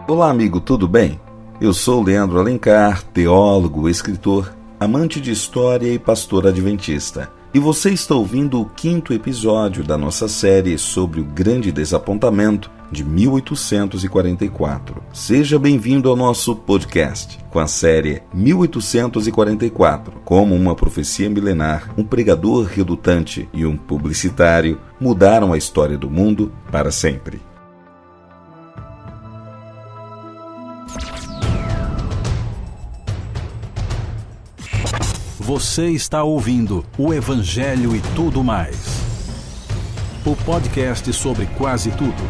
Olá, amigo, tudo bem? Eu sou Leandro Alencar, teólogo, escritor, amante de história e pastor adventista. E você está ouvindo o 5º episódio da nossa série sobre o Grande Desapontamento de 1844. Seja bem-vindo ao nosso podcast, com a série 1844. Como uma profecia milenar, um pregador redutante e um publicitário mudaram a história do mundo para sempre. Você está ouvindo o Evangelho e Tudo Mais. O podcast sobre quase tudo.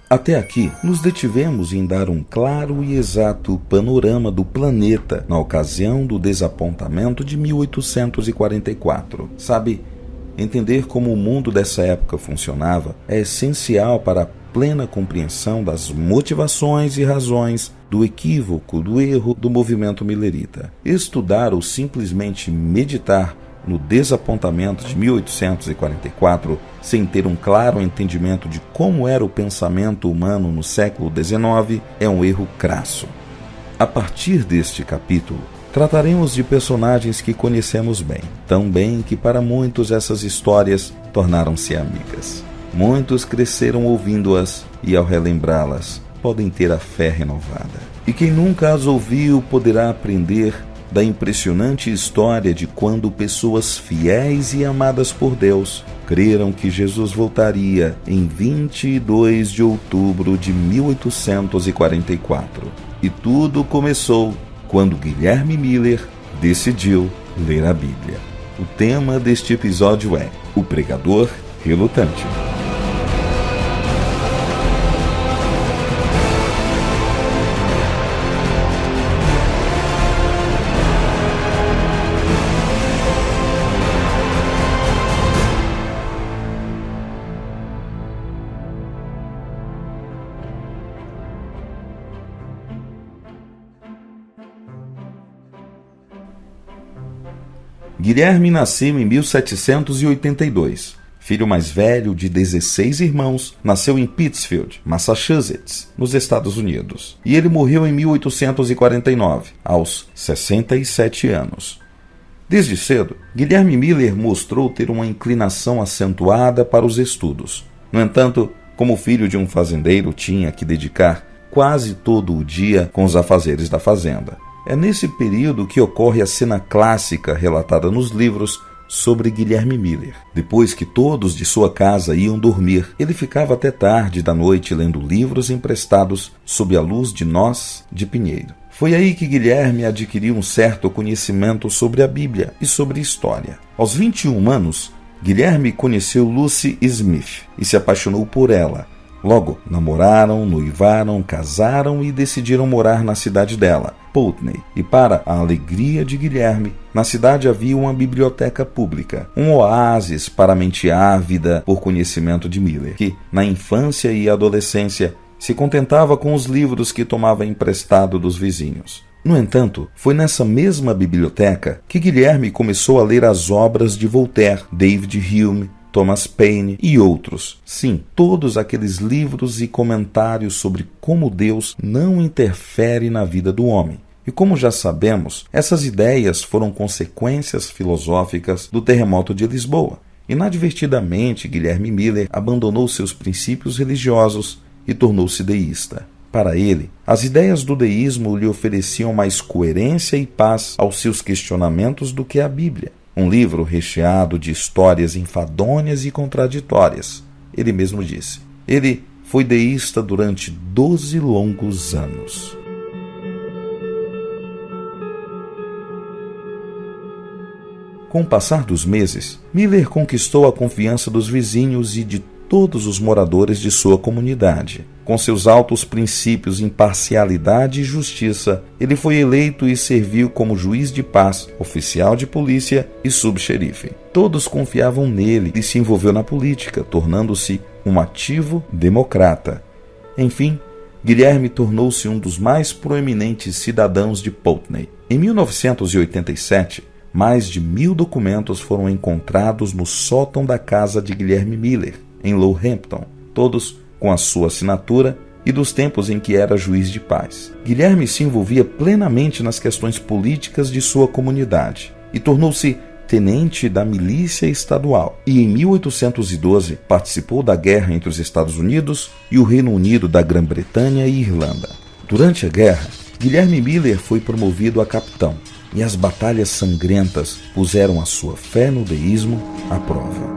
Até aqui, nos detivemos em dar um claro e exato panorama do planeta na ocasião do desapontamento de 1844. Sabe, entender como o mundo dessa época funcionava é essencial para a plena compreensão das motivações e razões do equívoco, do erro do movimento milerita. Estudar ou simplesmente meditar no desapontamento de 1844 sem ter um claro entendimento de como era o pensamento humano no século XIX é um erro crasso. A partir deste capítulo, trataremos de personagens que conhecemos bem, tão bem que para muitos essas histórias tornaram-se amigas. Muitos cresceram ouvindo-as e, ao relembrá-las, podem ter a fé renovada. E quem nunca as ouviu poderá aprender da impressionante história de quando pessoas fiéis e amadas por Deus creram que Jesus voltaria em 22 de outubro de 1844. E tudo começou quando Guilherme Miller decidiu ler a Bíblia. O tema deste episódio é O Pregador Relutante. Guilherme nasceu em 1782. Filho mais velho de 16 irmãos, nasceu em Pittsfield, Massachusetts, nos Estados Unidos. E ele morreu em 1849, aos 67 anos. Desde cedo, Guilherme Miller mostrou ter uma inclinação acentuada para os estudos. No entanto, como filho de um fazendeiro, tinha que dedicar quase todo o dia com os afazeres da fazenda. É nesse período que ocorre a cena clássica relatada nos livros sobre Guilherme Miller. Depois que todos de sua casa iam dormir, ele ficava até tarde da noite lendo livros emprestados sob a luz de nós de pinheiro. Foi aí que Guilherme adquiriu um certo conhecimento sobre a Bíblia e sobre história. Aos 21 anos, Guilherme conheceu Lucy Smith e se apaixonou por ela. Logo, namoraram, noivaram, casaram e decidiram morar na cidade dela, Putney. E para a alegria de Guilherme, na cidade havia uma biblioteca pública, um oásis para a mente ávida por conhecimento de Miller, que, na infância e adolescência, se contentava com os livros que tomava emprestado dos vizinhos. No entanto, foi nessa mesma biblioteca que Guilherme começou a ler as obras de Voltaire, David Hume, Thomas Paine e outros. Sim, todos aqueles livros e comentários sobre como Deus não interfere na vida do homem. E como já sabemos, essas ideias foram consequências filosóficas do terremoto de Lisboa. Inadvertidamente, Guilherme Miller abandonou seus princípios religiosos e tornou-se deísta. Para ele, as ideias do deísmo lhe ofereciam mais coerência e paz aos seus questionamentos do que a Bíblia. Um livro recheado de histórias enfadonhas e contraditórias. Ele mesmo disse. Ele foi deísta durante 12 longos anos. Com o passar dos meses, Miller conquistou a confiança dos vizinhos e de todos os moradores de sua comunidade. Com seus altos princípios, imparcialidade e justiça, ele foi eleito e serviu como juiz de paz, oficial de polícia e subxerife. Todos confiavam nele e se envolveu na política, tornando-se um ativo democrata. Enfim, Guilherme tornou-se um dos mais proeminentes cidadãos de Putney. Em 1987, mais de 1000 documentos foram encontrados no sótão da casa de Guilherme Miller, em Lowhampton, todos com a sua assinatura e dos tempos em que era juiz de paz. Guilherme se envolvia plenamente nas questões políticas de sua comunidade e tornou-se tenente da milícia estadual, e em 1812 participou da guerra entre os Estados Unidos e o Reino Unido da Grã-Bretanha e Irlanda. Durante a guerra, Guilherme Miller foi promovido a capitão, e as batalhas sangrentas puseram a sua fé no deísmo à prova.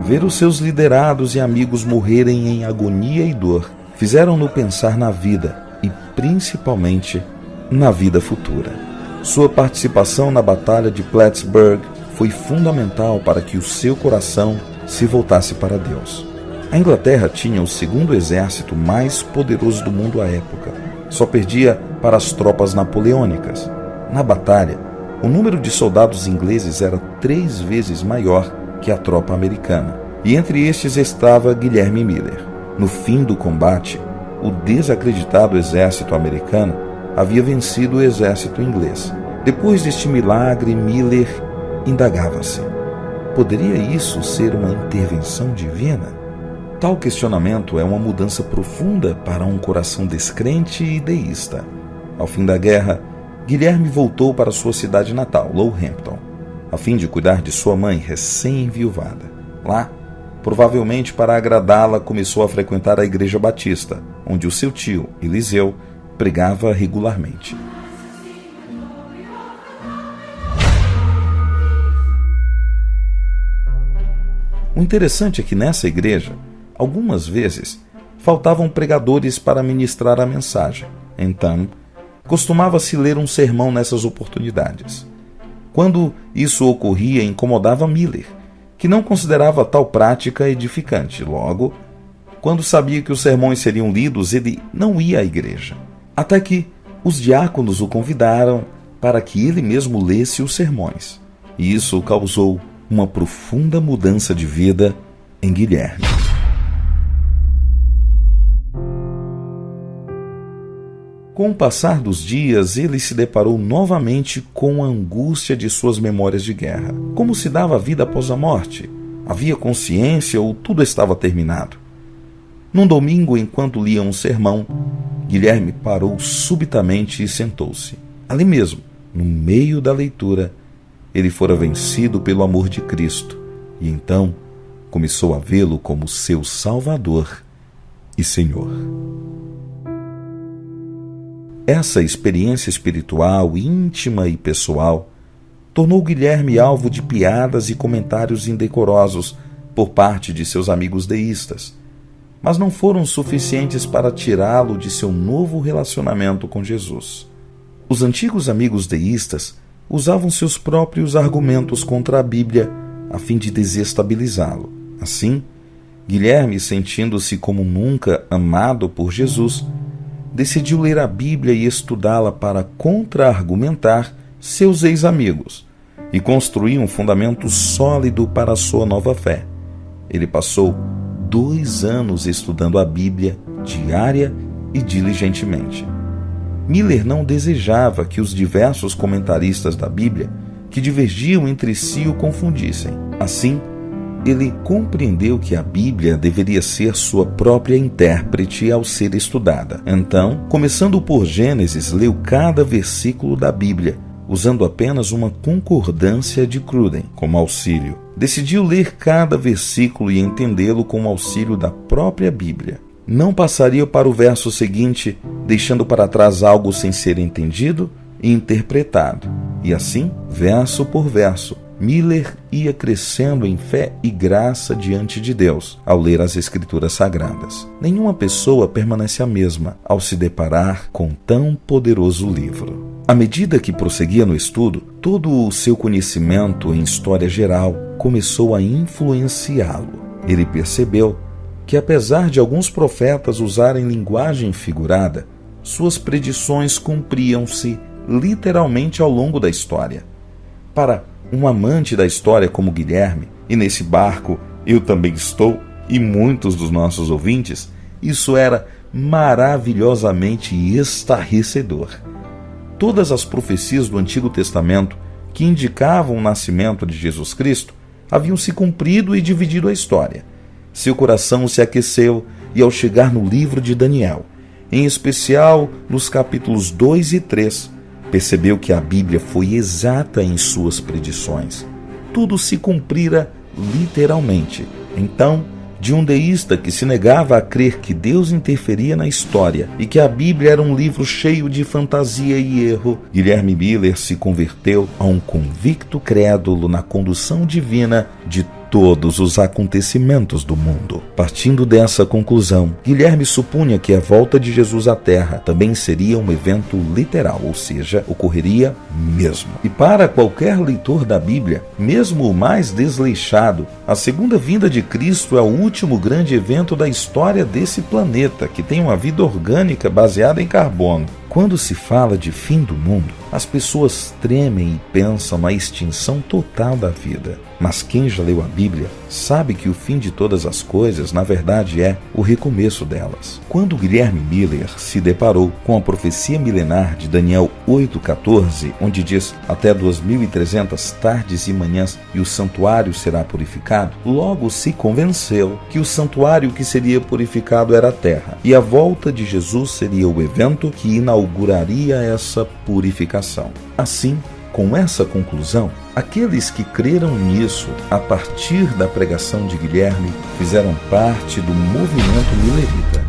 Ver os seus liderados e amigos morrerem em agonia e dor fizeram-no pensar na vida e, principalmente, na vida futura. Sua participação na Batalha de Plattsburgh foi fundamental para que o seu coração se voltasse para Deus. A Inglaterra tinha o segundo exército mais poderoso do mundo à época. Só perdia para as tropas napoleônicas. Na batalha, o número de soldados ingleses era 3 vezes maior que a tropa americana, e entre estes estava Guilherme Miller. No fim do combate, o desacreditado exército americano havia vencido o exército inglês. Depois deste milagre, Miller indagava-se: poderia isso ser uma intervenção divina? Tal questionamento é uma mudança profunda para um coração descrente e deísta. Ao fim da guerra, Guilherme voltou para sua cidade natal, Lowhampton, a fim de cuidar de sua mãe recém-enviuvada. Lá, provavelmente para agradá-la, começou a frequentar a Igreja Batista, onde o seu tio, Eliseu, pregava regularmente. O interessante é que nessa igreja, algumas vezes, faltavam pregadores para ministrar a mensagem. Então, costumava-se ler um sermão nessas oportunidades. Quando isso ocorria, incomodava Miller, que não considerava tal prática edificante. Logo, quando sabia que os sermões seriam lidos, ele não ia à igreja. Até que os diáconos o convidaram para que ele mesmo lesse os sermões. E isso causou uma profunda mudança de vida em Guilherme. Com o passar dos dias, ele se deparou novamente com a angústia de suas memórias de guerra. Como se dava a vida após a morte? Havia consciência ou tudo estava terminado? Num domingo, enquanto lia um sermão, Guilherme parou subitamente e sentou-se. Ali mesmo, no meio da leitura, ele fora vencido pelo amor de Cristo e então começou a vê-lo como seu Salvador e Senhor. Essa experiência espiritual, íntima e pessoal, tornou Guilherme alvo de piadas e comentários indecorosos por parte de seus amigos deístas, mas não foram suficientes para tirá-lo de seu novo relacionamento com Jesus. Os antigos amigos deístas usavam seus próprios argumentos contra a Bíblia a fim de desestabilizá-lo. Assim, Guilherme, sentindo-se como nunca amado por Jesus, decidiu ler a Bíblia e estudá-la para contra-argumentar seus ex-amigos e construir um fundamento sólido para a sua nova fé. Ele passou 2 anos estudando a Bíblia diária e diligentemente. Miller não desejava que os diversos comentaristas da Bíblia que divergiam entre si o confundissem. Assim, ele compreendeu que a Bíblia deveria ser sua própria intérprete ao ser estudada. Então, começando por Gênesis, leu cada versículo da Bíblia, usando apenas uma concordância de Cruden como auxílio. Decidiu ler cada versículo e entendê-lo com o auxílio da própria Bíblia. Não passaria para o verso seguinte, deixando para trás algo sem ser entendido e interpretado. E assim, verso por verso, Miller ia crescendo em fé e graça diante de Deus ao ler as Escrituras Sagradas. Nenhuma pessoa permanece a mesma ao se deparar com tão poderoso livro. À medida que prosseguia no estudo, todo o seu conhecimento em história geral começou a influenciá-lo. Ele percebeu que, apesar de alguns profetas usarem linguagem figurada, suas predições cumpriam-se literalmente ao longo da história. Para um amante da história como Guilherme, e nesse barco Eu também estou, e muitos dos nossos ouvintes. Isso era maravilhosamente estarrecedor. Todas as profecias do Antigo Testamento que indicavam o nascimento de Jesus Cristo haviam se cumprido e dividido a história. Seu coração se aqueceu e, ao chegar no livro de Daniel, em especial nos capítulos 2 e 3, percebeu que a Bíblia foi exata em suas predições. Tudo se cumprira literalmente. Então, de um deísta que se negava a crer que Deus interferia na história e que a Bíblia era um livro cheio de fantasia e erro, Guilherme Miller se converteu a um convicto crédulo na condução divina de todos os acontecimentos do mundo. Partindo dessa conclusão, Guilherme supunha que a volta de Jesus à Terra também seria um evento literal, ou seja, ocorreria mesmo. E para qualquer leitor da Bíblia, mesmo o mais desleixado, a segunda vinda de Cristo é o último grande evento da história desse planeta, que tem uma vida orgânica baseada em carbono. Quando se fala de fim do mundo, as pessoas tremem e pensam na extinção total da vida. Mas quem já leu a Bíblia sabe que o fim de todas as coisas, na verdade, é o recomeço delas. Quando Guilherme Miller se deparou com a profecia milenar de Daniel 8,14, onde diz: até 2.300 tardes e manhãs e o santuário será purificado, logo se convenceu que o santuário que seria purificado era a terra, e a volta de Jesus seria o evento que inauguraria essa purificação. Assim, com essa conclusão, aqueles que creram nisso a partir da pregação de Guilherme fizeram parte do movimento milerita.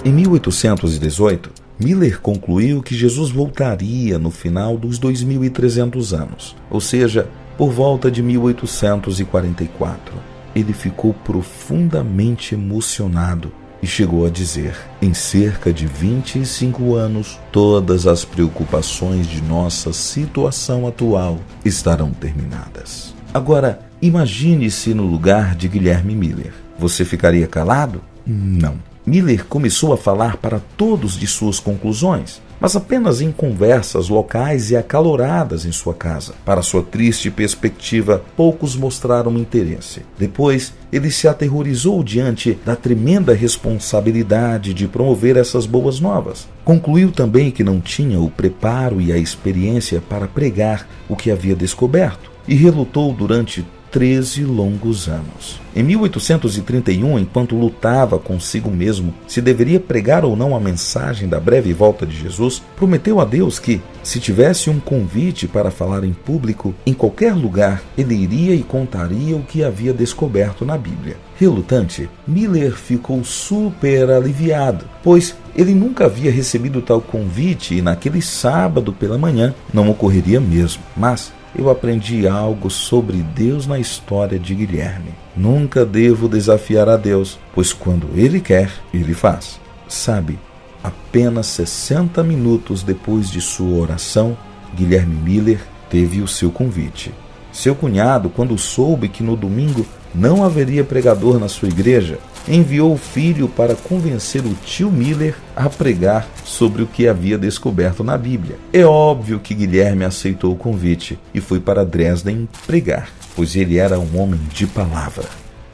Em 1818, Miller concluiu que Jesus voltaria no final dos 2.300 anos, ou seja, por volta de 1844. Ele ficou profundamente emocionado e chegou a dizer: em cerca de 25 anos, todas as preocupações de nossa situação atual estarão terminadas. Agora, imagine-se no lugar de Guilherme Miller. Você ficaria calado? Não. Miller começou a falar para todos de suas conclusões, mas apenas em conversas locais e acaloradas em sua casa. Para sua triste perspectiva, poucos mostraram interesse. Depois, ele se aterrorizou diante da tremenda responsabilidade de promover essas boas novas. Concluiu também que não tinha o preparo e a experiência para pregar o que havia descoberto, e relutou durante 13 longos anos. Em 1831, enquanto lutava consigo mesmo se deveria pregar ou não a mensagem da breve volta de Jesus, prometeu a Deus que, se tivesse um convite para falar em público, em qualquer lugar, ele iria e contaria o que havia descoberto na Bíblia. Relutante, Miller ficou super aliviado, pois ele nunca havia recebido tal convite e naquele sábado pela manhã não ocorreria mesmo. Mas eu aprendi algo sobre Deus na história de Guilherme. Nunca devo desafiar a Deus, pois quando Ele quer, Ele faz. Sabe, apenas 60 minutos depois de sua oração, Guilherme Miller teve o seu convite. Seu cunhado, quando soube que no domingo não haveria pregador na sua igreja, enviou o filho para convencer o tio Miller a pregar sobre o que havia descoberto na Bíblia. É óbvio que Guilherme aceitou o convite e foi para Dresden pregar, pois ele era um homem de palavra.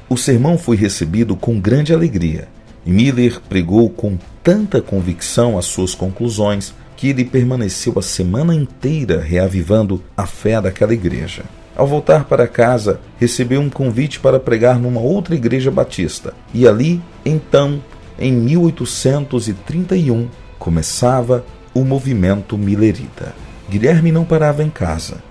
O sermão foi recebido com grande alegria e Miller pregou com tanta convicção as suas conclusões que ele permaneceu a semana inteira reavivando a fé daquela igreja. Ao voltar para casa, recebeu um convite para pregar numa outra igreja batista. E ali, então, em 1831, começava o movimento milerita. Guilherme não parava em casa.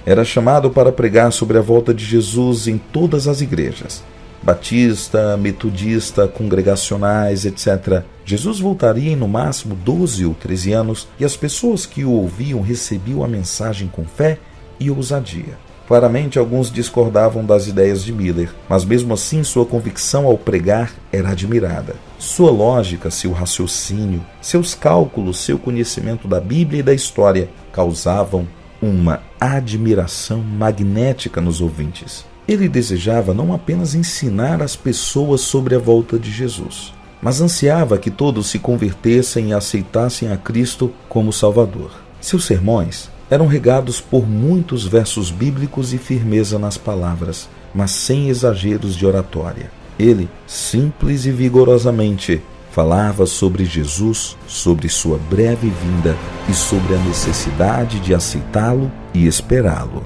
Era chamado para pregar sobre a volta de Jesus em todas as igrejas. Batista, metodista, congregacionais, etc. Jesus voltaria em no máximo 12 ou 13 anos e as pessoas que o ouviam recebiam a mensagem com fé e ousadia. Claramente, alguns discordavam das ideias de Miller, mas mesmo assim sua convicção ao pregar era admirada. Sua lógica, seu raciocínio, seus cálculos, seu conhecimento da Bíblia e da história causavam uma admiração magnética nos ouvintes. Ele desejava não apenas ensinar as pessoas sobre a volta de Jesus, mas ansiava que todos se convertessem e aceitassem a Cristo como Salvador. Seus sermões eram regados por muitos versos bíblicos e firmeza nas palavras, mas sem exageros de oratória. Ele, simples e vigorosamente, falava sobre Jesus, sobre sua breve vinda e sobre a necessidade de aceitá-lo e esperá-lo.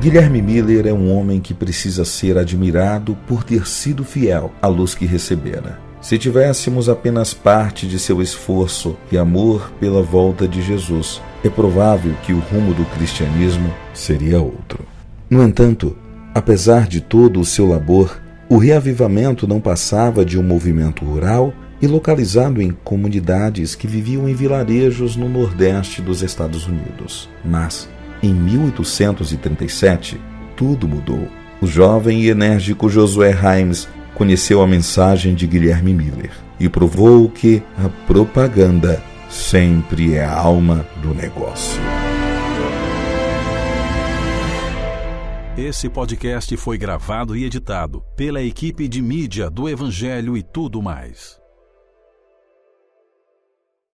Guilherme Miller é um homem que precisa ser admirado por ter sido fiel à luz que recebera. Se tivéssemos apenas parte de seu esforço e amor pela volta de Jesus, é provável que o rumo do cristianismo seria outro. No entanto, apesar de todo o seu labor, o reavivamento não passava de um movimento rural e localizado em comunidades que viviam em vilarejos no nordeste dos Estados Unidos. Mas, em 1837, tudo mudou. O jovem e enérgico Josué Himes conheceu a mensagem de Guilherme Miller e provou que a propaganda sempre é a alma do negócio. Esse podcast foi gravado e editado pela equipe de mídia do Evangelho e Tudo Mais.